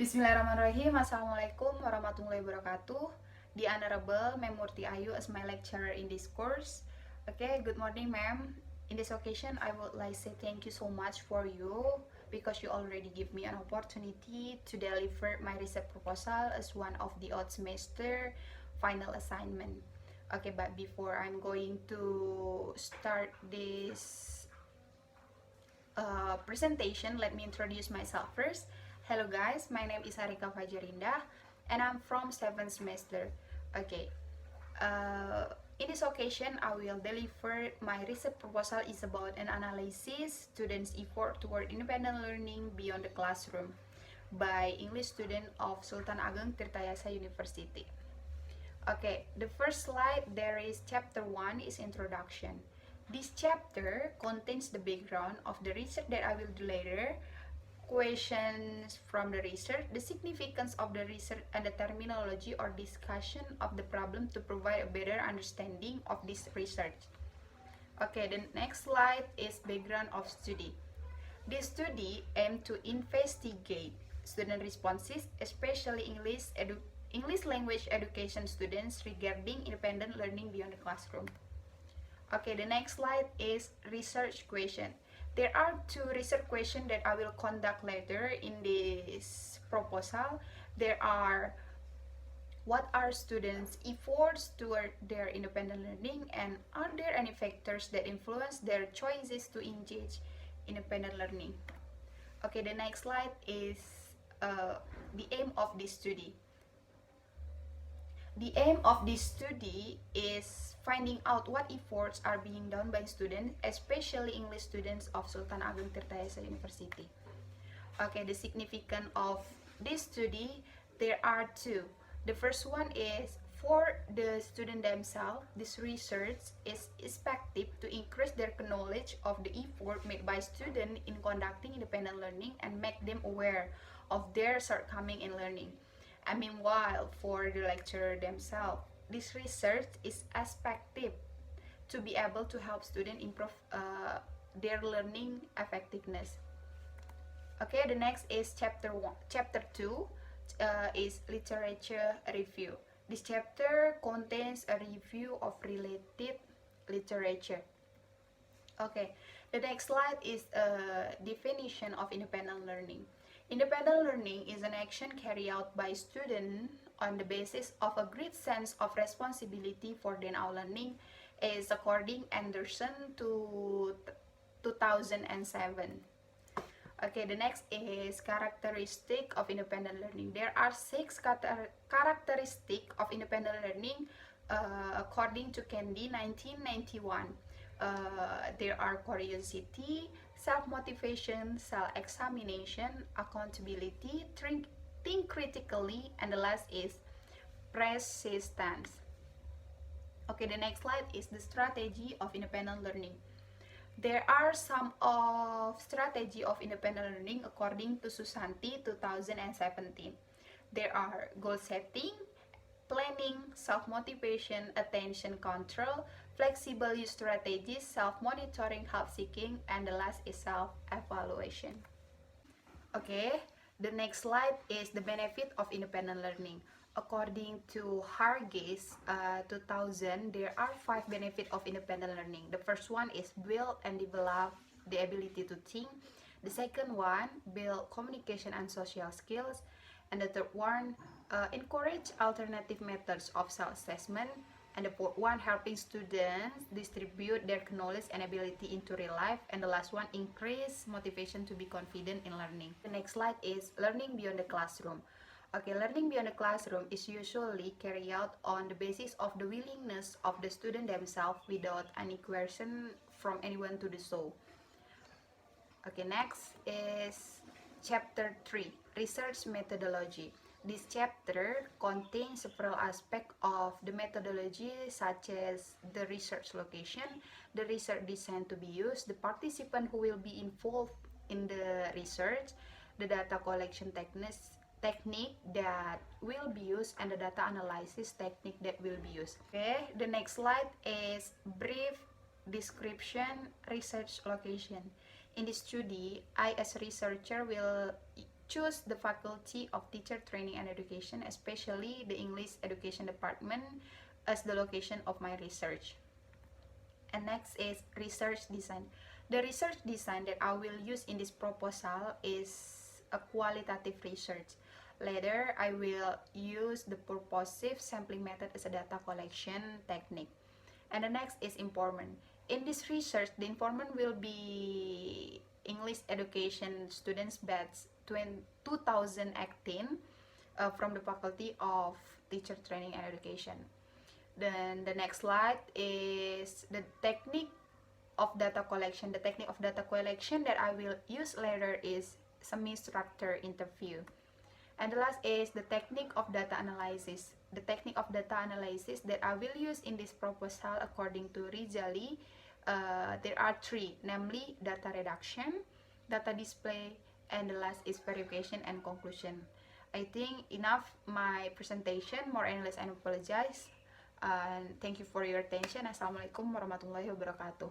Bismillahirrahmanirrahim. Assalamualaikum warahmatullahi wabarakatuh. The Honorable Ma'am Murti Ayu as my lecturer in this course. Okay, good morning, ma'am. In this occasion, I would like to say thank you so much for you because you already give me an opportunity to deliver my research proposal as one of the odd semester final assignment. Okay, but before I'm going to start this presentation, let me introduce myself first. Hello guys, my name is Fajar Indah and I'm from 7th semester. Okay, in this occasion I will deliver my research proposal is about an analysis students' effort toward independent learning beyond the classroom by English student of Sultan Ageng Tirtayasa University. Okay, the first slide there is chapter 1 is introduction. This chapter contains the background of the research that I will do later, questions from the research, the significance of the research, and the terminology or discussion of the problem to provide a better understanding of this research. Okay, the next slide is background of study. This study aimed to investigate student responses, especially English language education students regarding independent learning beyond the classroom. Okay, the next slide is research question. There are two research questions that I will conduct later in this proposal. There are what are students' efforts toward their independent learning, and are there any factors that influence their choices to engage independent learning? Okay, the next slide is the aim of this study. The aim of this study is finding out what efforts are being done by students, especially English students of Sultan Ageng Tirtayasa University. Okay, the significance of this study, there are two. The first one is for the student themselves, this research is expected to increase their knowledge of the effort made by students in conducting independent learning and make them aware of their shortcoming in learning. And meanwhile, for the lecturer themselves, this research is expected to be able to help students improve their learning effectiveness. Okay, the next is chapter 2 is literature review. This chapter contains a review of related literature. Okay, the next slide is a definition of independent learning. Independent learning is an action carried out by students on the basis of a great sense of responsibility for their own learning, is according Anderson to 2007. Okay, the next is characteristic of independent learning. There are 6 characteristics of independent learning according to Candy 1991. There are curiosity, self-motivation, self-examination, accountability, think critically, and the last is persistence. Okay, the next slide is the strategy of independent learning. There are some of strategy of independent learning according to Susanti 2017. There are goal setting, planning, self-motivation, attention control, flexible use strategies, self-monitoring, help-seeking, and the last is self-evaluation. Okay, the next slide is the benefit of independent learning. According to Hargis 2000, there are 5 benefits of independent learning. The first one is build and develop the ability to think. The second one, build communication and social skills. And the third one, encourage alternative methods of self-assessment. And the fourth one, helping students distribute their knowledge and ability into real life. And the last one, increase motivation to be confident in learning. The next slide is learning beyond the classroom. Okay, learning beyond the classroom is usually carried out on the basis of the willingness of the student themselves without any coercion from anyone to do so. Okay, next is chapter 3, research methodology. This chapter contains several aspects of the methodology such as the research location, the research design to be used, the participant who will be involved in the research, the data collection technique that will be used, and the data analysis technique that will be used. Okay, the next slide is brief description research location. In this study, I as a researcher will choose the Faculty of Teacher Training and Education, especially the English Education Department, as the location of my research. And next is research design. The research design that I will use in this proposal is a qualitative research. Later, I will use the purposive sampling method as a data collection technique. And the next is informant. In this research, the informant will be English education students batch 2018 from the Faculty of Teacher Training and Education. Then the next slide is the technique of data collection. The technique of data collection that I will use later is semi-structured interview. And the last is the technique of data analysis. The technique of data analysis that I will use in this proposal according to Rizali, there are three, namely data reduction, data display, and the last is verification and conclusion. I think enough my presentation, more and less I apologize. And thank you for your attention. Assalamualaikum warahmatullahi wabarakatuh.